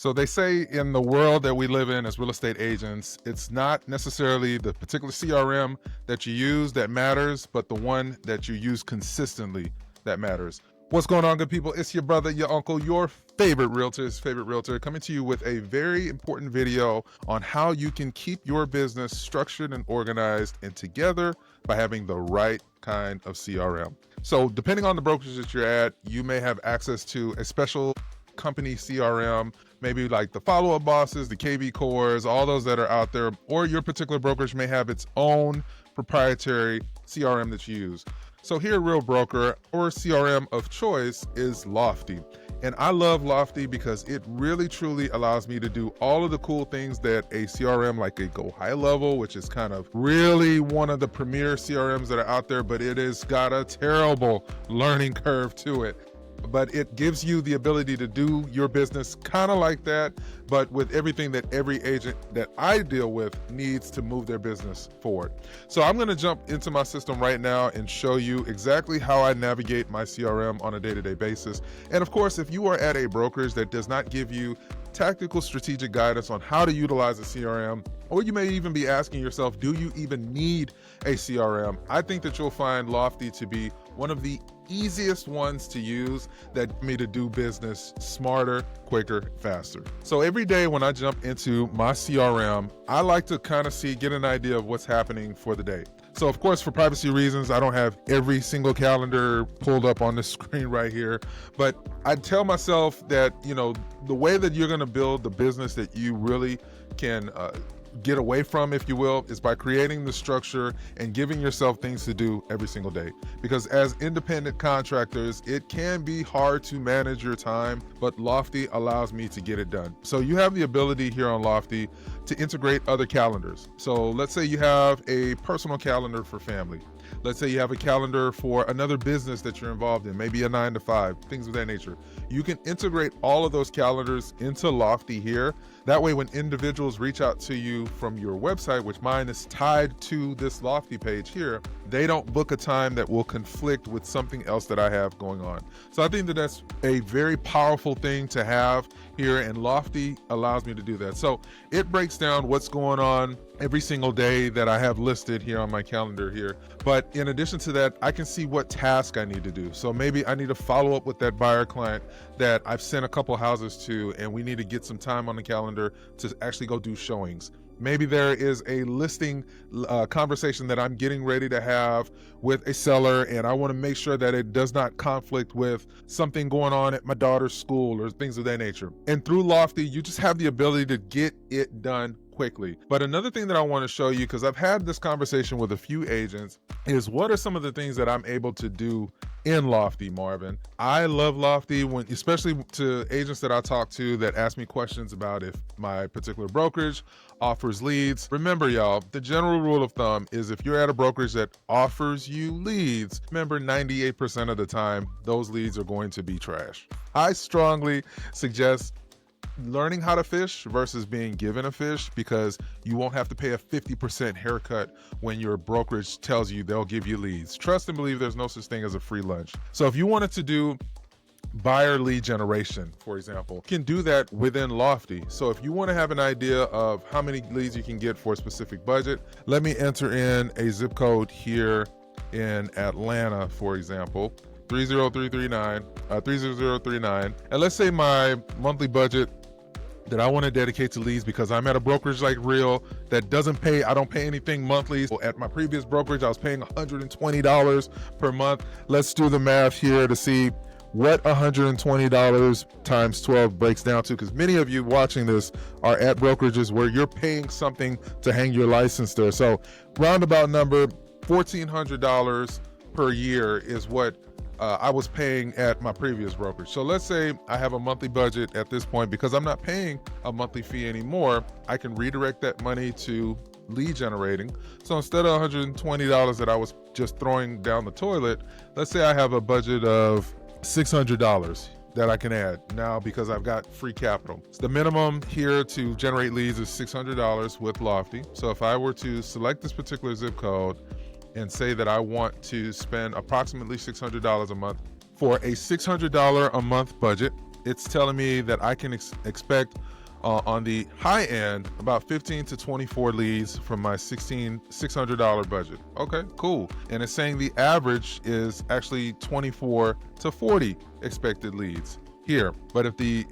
So they say in the world that we live in as real estate agents, it's not necessarily the particular CRM that you use that matters, but the one that you use consistently that matters. What's going on, good people? It's your brother, your uncle, your favorite realtor, coming to you with a very important video on how you can keep your business structured and organized and together by having the right kind of CRM. So depending on the brokerage that you're at, you may have access to a special company CRM, maybe like the follow-up bosses, the KV cores, all those that are out there, or your particular brokerage may have its own proprietary CRM that you use. So here at Real Broker, our CRM of choice is Lofty. And I love Lofty because it really truly allows me to do all of the cool things that a CRM like a Go High Level, which is kind of really one of the premier CRMs that are out there, but it has got a terrible learning curve to it. But it gives you the ability to do your business kind of like that, but with everything that every agent that I deal with needs to move their business forward. So I'm going to jump into my system right now and show you exactly how I navigate my CRM on a day-to-day basis. And of course, if you are at a brokerage that does not give you tactical strategic guidance on how to utilize a CRM, or you may even be asking yourself, do you even need a CRM? I think that you'll find Lofty to be one of the easiest ones to use that me to do business smarter, quicker, faster. So every day when I jump into my CRM, I like to kind of get an idea of what's happening for the day. So of course, for privacy reasons, I don't have every single calendar pulled up on the screen right here, but I tell myself that, the way that you're going to build the business that you really can get away from, if you will, is by creating the structure and giving yourself things to do every single day. Because as independent contractors, it can be hard to manage your time, but Lofty allows me to get it done. So you have the ability here on Lofty to integrate other calendars. So let's say you have a personal calendar for family. Let's say you have a calendar for another business that you're involved in, maybe a 9-to-5, things of that nature. You can integrate all of those calendars into Lofty here. That way, when individuals reach out to you from your website, which mine is tied to this Lofty page here, they don't book a time that will conflict with something else that I have going on. So I think that that's a very powerful thing to have here, and Lofty allows me to do that. So it breaks down what's going on every single day that I have listed here on my calendar here. But in addition to that, I can see what task I need to do. So maybe I need to follow up with that buyer client that I've sent a couple houses to, and we need to get some time on the calendar to actually go do showings. Maybe there is a listing conversation that I'm getting ready to have with a seller, and I want to make sure that it does not conflict with something going on at my daughter's school or things of that nature. And through Lofty, you just have the ability to get it done quickly. But another thing that I want to show you, because I've had this conversation with a few agents, is what are some of the things that I'm able to do in Lofty, Marvin. I love Lofty, especially to agents that I talk to that ask me questions about if my particular brokerage offers leads. Remember, y'all, the general rule of thumb is if you're at a brokerage that offers you leads, remember 98% of the time, those leads are going to be trash. I strongly suggest learning how to fish versus being given a fish, because you won't have to pay a 50% haircut when your brokerage tells you they'll give you leads. Trust and believe there's no such thing as a free lunch. So if you wanted to do buyer lead generation, for example, you can do that within Lofty. So if you want to have an idea of how many leads you can get for a specific budget, let me enter in a zip code here in Atlanta, for example, 30039, and let's say my monthly budget that I want to dedicate to leads, because I'm at a brokerage like Real that doesn't pay, I don't pay anything monthly. So at my previous brokerage, I was paying $120 per month. Let's do the math here to see what $120 times 12 breaks down to, because many of you watching this are at brokerages where you're paying something to hang your license there. So roundabout number, $1,400 per year is what I was paying at my previous brokerage. So let's say I have a monthly budget at this point, because I'm not paying a monthly fee anymore, I can redirect that money to lead generating. So instead of $120 that I was just throwing down the toilet, let's say I have a budget of $600 that I can add now because I've got free capital. So the minimum here to generate leads is $600 with Lofty. So if I were to select this particular zip code and say that I want to spend approximately $600 a month for a $600 a month budget, it's telling me that I can expect on the high end about 15 to 24 leads from my $600 budget. Okay, cool. And it's saying the average is actually 24 to 40 expected leads here. But if the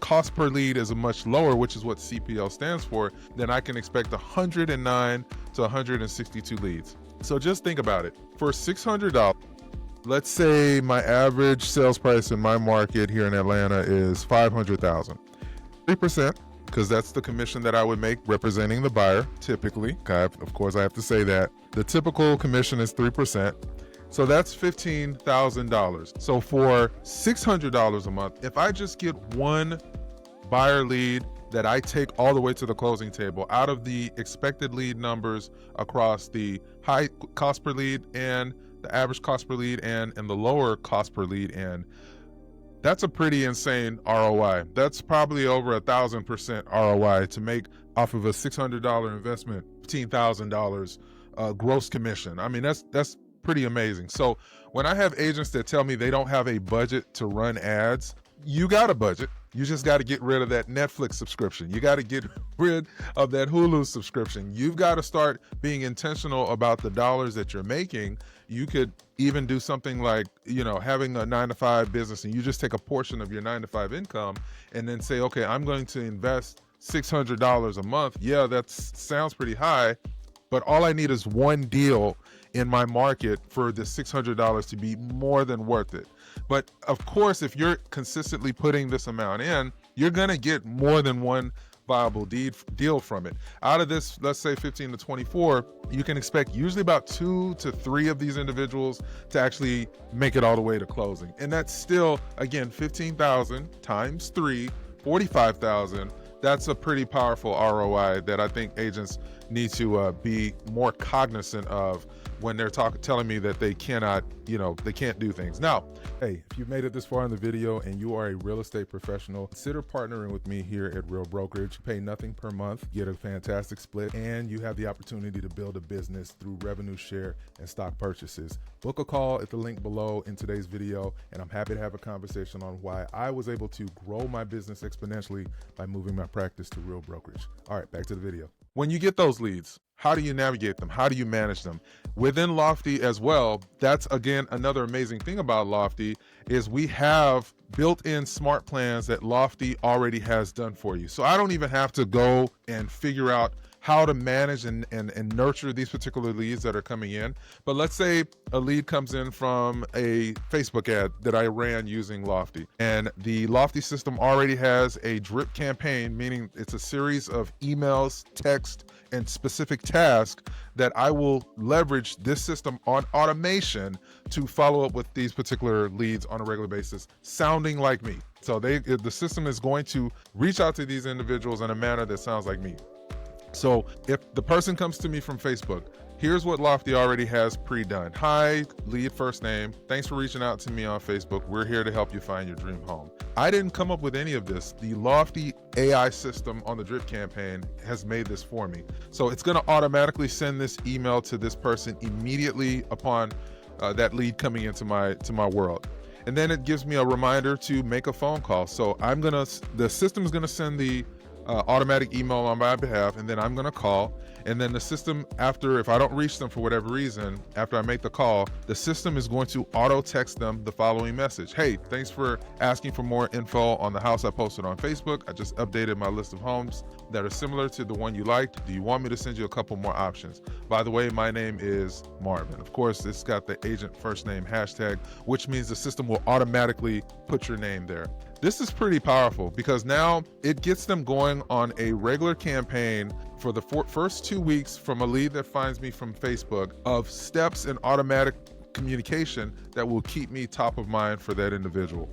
cost per lead is a much lower, which is what CPL stands for, then I can expect 109 to 162 leads. So just think about it. For $600, let's say my average sales price in my market here in Atlanta is $500,000. 3%, because that's the commission that I would make representing the buyer typically. Of course, I have to say that. The typical commission is 3%. So that's $15,000. So for $600 a month, if I just get one buyer lead that I take all the way to the closing table out of the expected lead numbers across the high cost per lead and the average cost per lead and the lower cost per lead, and that's a pretty insane ROI. That's probably over 1,000% ROI to make off of a $600 investment, $15,000 gross commission. I mean, that's pretty amazing. So when I have agents that tell me they don't have a budget to run ads, you got a budget. You just got to get rid of that Netflix subscription. You got to get rid of that Hulu subscription. You've got to start being intentional about the dollars that you're making. You could even do something like, having a 9-to-5 business, and you just take a portion of your 9-to-5 income and then say, okay, I'm going to invest $600 a month. Yeah, that sounds pretty high, but all I need is one deal in my market for the $600 to be more than worth it. But of course, if you're consistently putting this amount in, you're going to get more than one viable deal from it. Out of this, let's say 15 to 24, you can expect usually about 2 to 3 of these individuals to actually make it all the way to closing. And that's still, again, 15,000 times 3, 45,000. That's a pretty powerful ROI that I think agents need to be more cognizant of when they're telling me that they cannot, they can't do things. Now, hey, if you've made it this far in the video and you are a real estate professional, consider partnering with me here at Real Brokerage. Pay nothing per month, get a fantastic split, and you have the opportunity to build a business through revenue share and stock purchases. Book a call at the link below in today's video, and I'm happy to have a conversation on why I was able to grow my business exponentially by moving my practice to Real Brokerage. All right, back to the video. When you get those leads, how do you navigate them? How do you manage them? Within Lofty as well, that's again another amazing thing about Lofty is we have built-in smart plans that Lofty already has done for you. So I don't even have to go and figure out how to manage and nurture these particular leads that are coming in. But let's say a lead comes in from a Facebook ad that I ran using Lofty, and the Lofty system already has a drip campaign, meaning it's a series of emails, text, and specific tasks that I will leverage this system on automation to follow up with these particular leads on a regular basis, sounding like me. So the system is going to reach out to these individuals in a manner that sounds like me. So if the person comes to me from Facebook, here's what Lofty already has pre-done. Hi, lead first name. Thanks for reaching out to me on Facebook. We're here to help you find your dream home. I didn't come up with any of this. The Lofty AI system on the drip campaign has made this for me. So it's going to automatically send this email to this person immediately upon that lead coming into my world. And then it gives me a reminder to make a phone call. So the system is going to send the automatic email on my behalf, and then I'm going to call, and then the system, if I don't reach them for whatever reason, after I make the call, the system is going to auto text them the following message. Hey, thanks for asking for more info on the house I posted on Facebook. I just updated my list of homes that are similar to the one you liked. Do you want me to send you a couple more options? By the way, my name is Marvin. Of course, it's got the agent first name hashtag, which means the system will automatically put your name there. This is pretty powerful because now it gets them going on a regular campaign for the first 2 weeks from a lead that finds me from Facebook of steps in automatic communication that will keep me top of mind for that individual.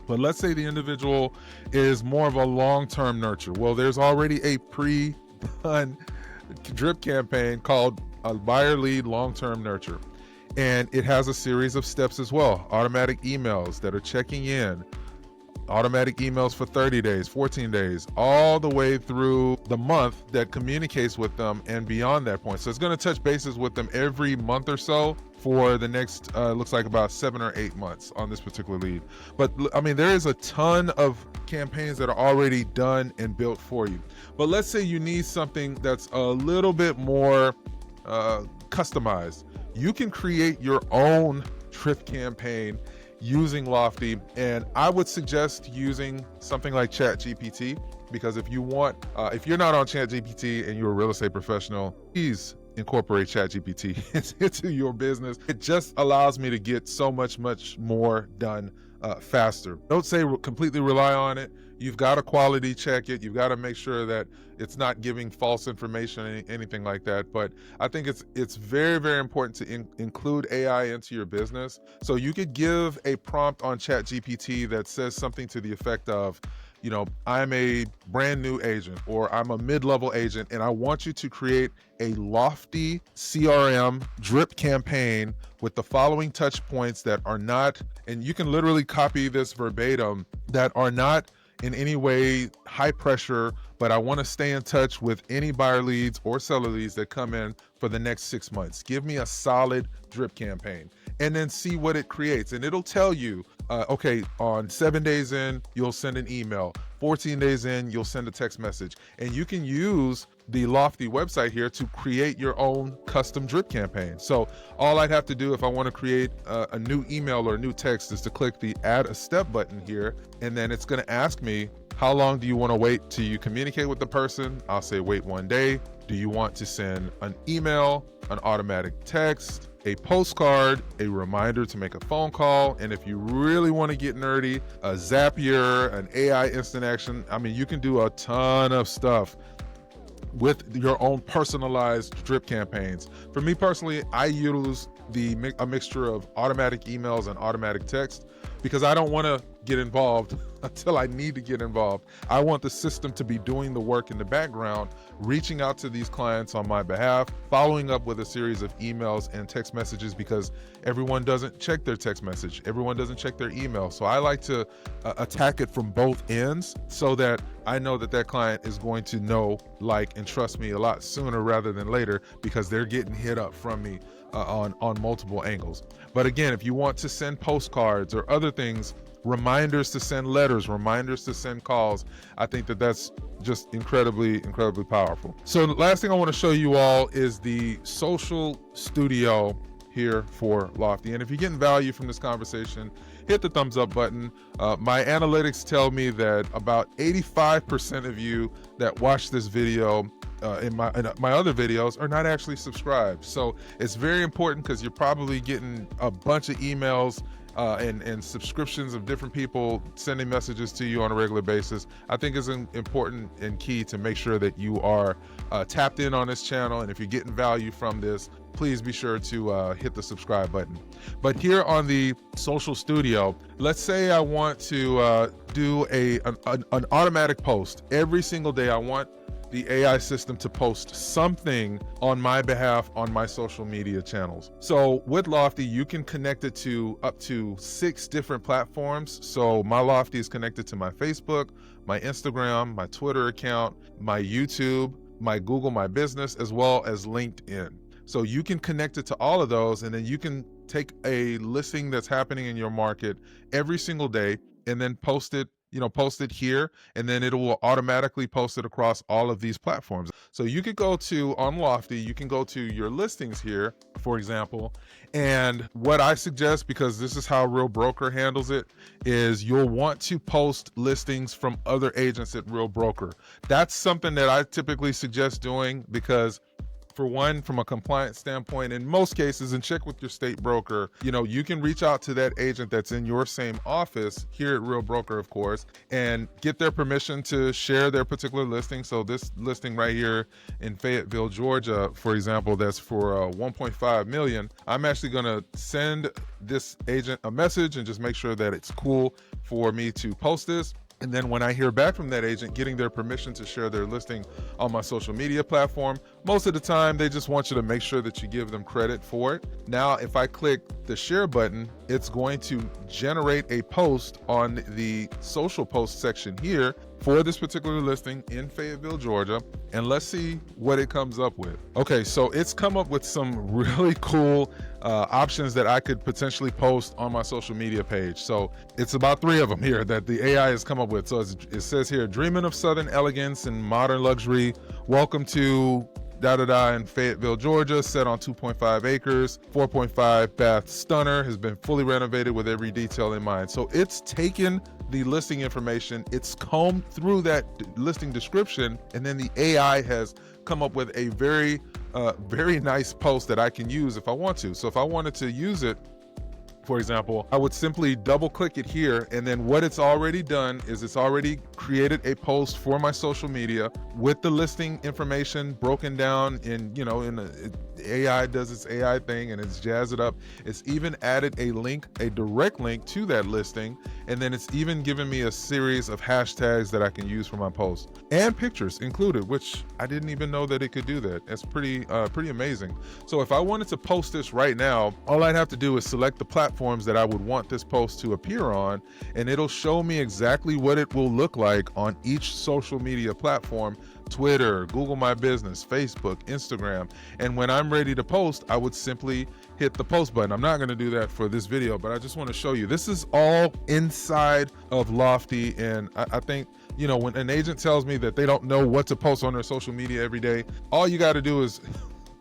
But let's say the individual is more of a long-term nurture. Well, there's already a pre-done drip campaign called a buyer lead long-term nurture. And it has a series of steps as well. Automatic emails that are checking in, automatic emails for 30 days, 14 days, all the way through the month that communicates with them and beyond that point. So it's going to touch bases with them every month or so for the next, looks like about 7 or 8 months on this particular lead. But I mean, there is a ton of campaigns that are already done and built for you. But let's say you need something that's a little bit more customized. You can create your own drip campaign using Lofty, and I would suggest using something like ChatGPT, because if you want, if you're not on ChatGPT and you're a real estate professional, please incorporate ChatGPT into your business. It just allows me to get so much more done faster. Don't say completely rely on it. You've got to quality check it. You've got to make sure that it's not giving false information, anything like that. But I think it's very important to include AI into your business. So you could give a prompt on ChatGPT that says something to the effect of, you know, I'm a brand new agent, or I'm a mid-level agent, and I want you to create a Lofty CRM drip campaign with the following touch points that are not, and you can literally copy this verbatim, that are not in any way high pressure, but I want to stay in touch with any buyer leads or seller leads that come in for the next 6 months. Give me a solid drip campaign, and then see what it creates. And it'll tell you, okay, on 7 days in, you'll send an email. 14 days in, you'll send a text message. And you can use the Lofty website here to create your own custom drip campaign. So all I'd have to do if I want to create a new email or a new text is to click the add a step button here, and then it's going to ask me, how long do you want to wait till you communicate with the person? I'll say wait 1 day. Do you want to send an email, an automatic text, a postcard, a reminder to make a phone call, and if you really want to get nerdy, a Zapier, an AI instant action. I mean, you can do a ton of stuff with your own personalized drip campaigns. For me personally, I use a mixture of automatic emails and automatic text, because I don't want to get involved until I need to get involved. I want the system to be doing the work in the background, reaching out to these clients on my behalf, following up with a series of emails and text messages, because everyone doesn't check their text message. Everyone doesn't check their email. So I like to attack it from both ends, so that I know that that client is going to know, like, and trust me a lot sooner rather than later, because they're getting hit up from me on multiple angles. But again, if you want to send postcards or other things, reminders to send letters, reminders to send calls, I think that that's just incredibly powerful. So the last thing I want to show you all is the social studio here for Lofty. And if you're getting value from this conversation, hit the thumbs up button. My analytics tell me that about 85% of you that watch this video in my other videos are not actually subscribed. So it's very important, because you're probably getting a bunch of emails and subscriptions of different people sending messages to you on a regular basis. I think it's important and key to make sure that you are tapped in on this channel. And if you're getting value from this, please be sure to hit the subscribe button. But here on the social studio, let's say I want to do an automatic post. Every single day I want the AI system to post something on my behalf on my social media channels. So with Lofty, you can connect it to up to 6 different platforms. So my Lofty is connected to my Facebook, my Instagram, my Twitter account, my YouTube, my Google My Business, as well as LinkedIn. So you can connect it to all of those, and then you can take a listing that's happening in your market every single day and then post it here, and then it will automatically post it across all of these platforms. So you could go to, on Lofty, you can go to your listings here, for example, and what I suggest, because this is how Real Broker handles it, is you'll want to post listings from other agents at Real Broker. That's something that I typically suggest doing, because for one, from a compliance standpoint, in most cases, and check with your state broker, you can reach out to that agent that's in your same office here at Real Broker, of course, and get their permission to share their particular listing. So this listing right here in Fayetteville, Georgia, for example, that's for 1.5 million. I'm actually going to send this agent a message and just make sure that it's cool for me to post this. And then when I hear back from that agent, getting their permission to share their listing on my social media platform, most of the time they just want you to make sure that you give them credit for it. Now, if I click the share button, it's going to generate a post on the social post section here for this particular listing in Fayetteville, Georgia. And let's see what it comes up with. Okay, so it's come up with some really cool options that I could potentially post on my social media page. So it's about 3 of them here that the AI has come up with. So it says here, dreaming of Southern elegance and modern luxury. Welcome to in Fayetteville, Georgia, set on 2.5 acres, 4.5 bath stunner, has been fully renovated with every detail in mind. So it's taken the listing information, it's combed through that listing description, and then the AI has come up with a very nice post that I can use if I want to. So if I wanted to use it, for example, I would simply double click it here, and then what it's already done is it's already created a post for my social media with the listing information broken down in, AI does its AI thing and it's jazzed it up. It's even added a link, a direct link to that listing, and then it's even given me a series of hashtags that I can use for my post and pictures included, which I didn't even know that it could do that. That's pretty amazing. So if I wanted to post this right now, all I'd have to do is select the platforms that I would want this post to appear on, and it'll show me exactly what it will look like on each social media platform: Twitter, Google My Business, Facebook, Instagram. And when I'm ready to post, I would simply hit the post button. I'm not going to do that for this video, but I just want to show you. This is all inside of Lofty, and I think, when an agent tells me that they don't know what to post on their social media every day, all you got to do is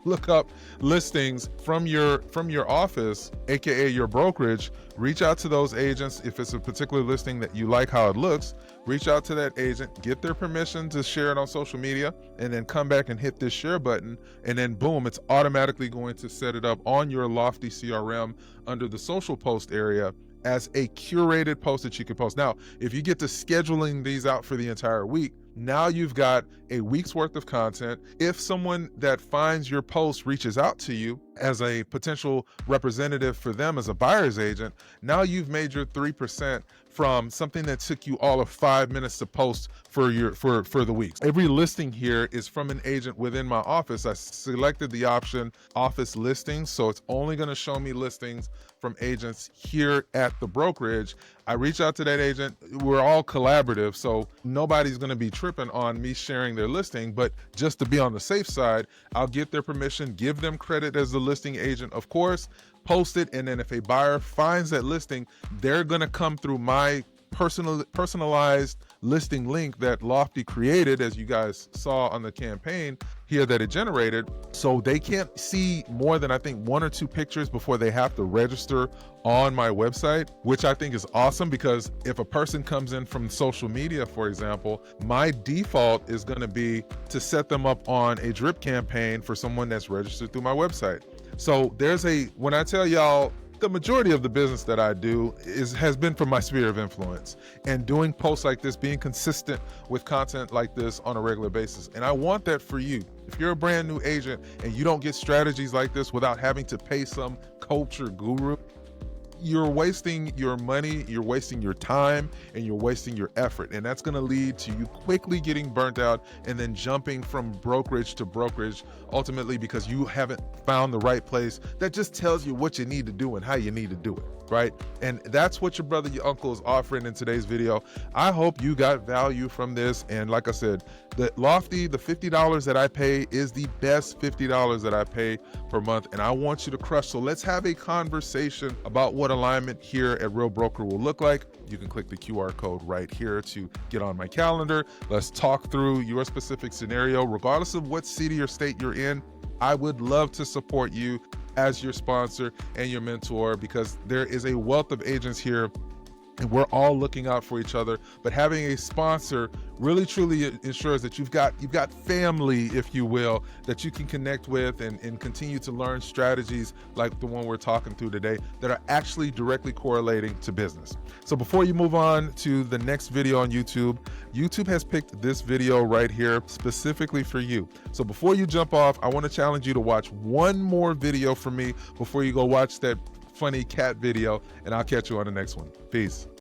look up listings from your office, aka your brokerage. Reach out to those agents. If it's a particular listing that you like how it looks, reach out to that agent, get their permission to share it on social media, and then come back and hit this share button, and then boom, it's automatically going to set it up on your Lofty CRM under the social post area as a curated post that you can post. Now, if you get to scheduling these out for the entire week, now you've got a week's worth of content. If someone that finds your post reaches out to you as a potential representative for them as a buyer's agent, now you've made your 3% from something that took you all of 5 minutes to post for the week. Every listing here is from an agent within my office. I selected the option office listings, so it's only going to show me listings from agents here at the brokerage. I reach out to that agent. We're all collaborative, so nobody's going to be tripping on me sharing their listing, but just to be on the safe side, I'll get their permission, give them credit as the listing agent, of course, post it, and then if a buyer finds that listing, they're going to come through my personalized listing link that Lofty created, as you guys saw on the campaign here that it generated. So they can't see more than, I think, 1 or 2 pictures before they have to register on my website, which I think is awesome, because if a person comes in from social media, for example, my default is going to be to set them up on a drip campaign for someone that's registered through my website. So when I tell y'all, the majority of the business that I do has been from my sphere of influence, and doing posts like this, being consistent with content like this on a regular basis. And I want that for you. If you're a brand new agent and you don't get strategies like this without having to pay some coach or guru, you're wasting your money, you're wasting your time, and you're wasting your effort. And that's going to lead to you quickly getting burnt out and then jumping from brokerage to brokerage, ultimately because you haven't found the right place that just tells you what you need to do and how you need to do it, right? And that's what your brother, your uncle is offering in today's video. I hope you got value from this. And like I said, the Lofty, the $50 that I pay is the best $50 that I pay per month, and I want you to crush. So let's have a conversation about what alignment here at Real Broker will look like. You can click the QR code right here to get on my calendar. Let's talk through your specific scenario. Regardless of what city or state you're in, I would love to support you as your sponsor and your mentor, because there is a wealth of agents here and we're all looking out for each other. But having a sponsor really truly ensures that you've got family, if you will, that you can connect with and continue to learn strategies like the one we're talking through today that are actually directly correlating to business. So before you move on to the next video on YouTube, YouTube has picked this video right here specifically for you. So before you jump off, I want to challenge you to watch one more video from me before you go watch that funny cat video, and I'll catch you on the next one. Peace.